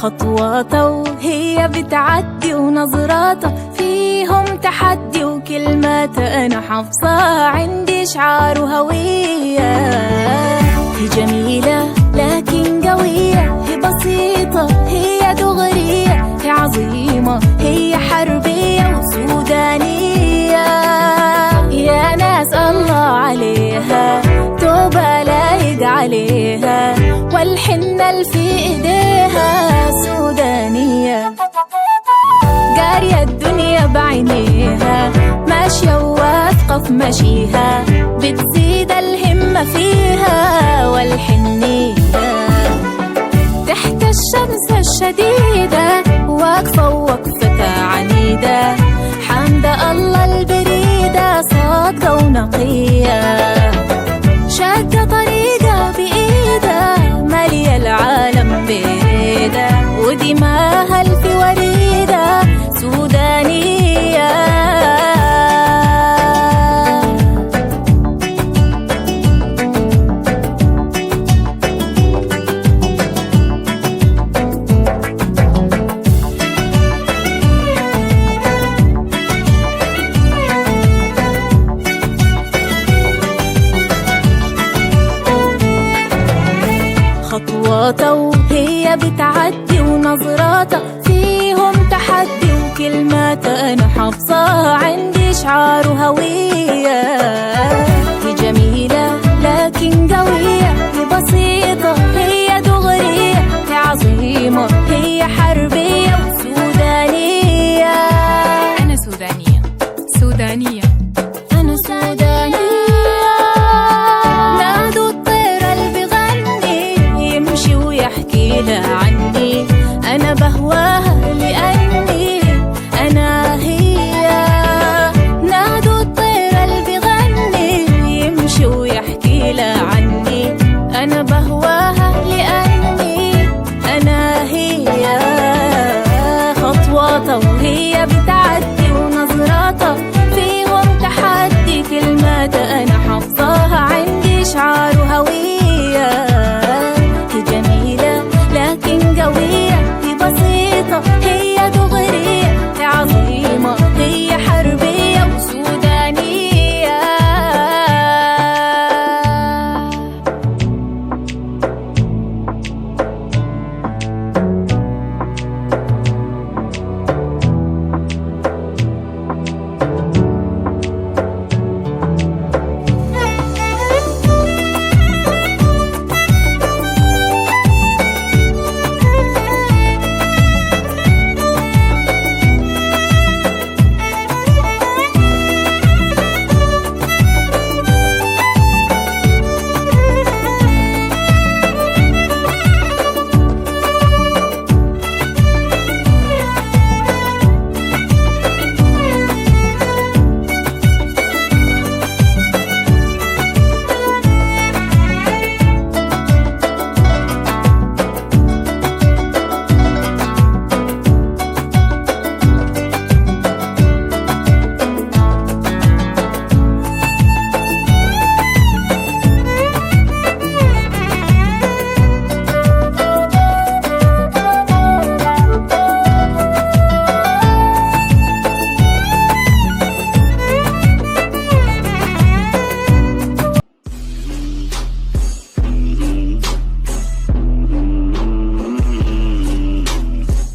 خطواته وهي بتعدي ونظراته فيهم تحدي وكلماته أنا حافظة عندي شعار وهوية. هي جميلة لكن قوية، هي بسيطة هي دغرية، هي عظيمة هي حربية وسودانية. يا ناس الله عليها توبة لايق عليها، والحنة اللي في ايديها سودانية. قارية الدنيا بعينيها، ماشية واثقة في مشيها، بتزيد الهمة فيها والحنية. تحت الشمس الشديدة واقفة ووقفتها عنيدة، حمد الله البريدة صادقة ونقية. شاقة طريقة بإيدها مالية العالم بيدها، ودماها الفي وريدة سودانية. خطواته وهي بتعدي ونظراته فيهم تحدي وكلماته أنا حافظة عندي شعار وهوية. هي جميلة لكن قوية، هي بسيطة هي دغرية، هي عظيمة هي حربية وسودانية. أنا سودانية سودانية أنا سودانية. نادوا الطير اللي بغني يمشي ويحكي له عن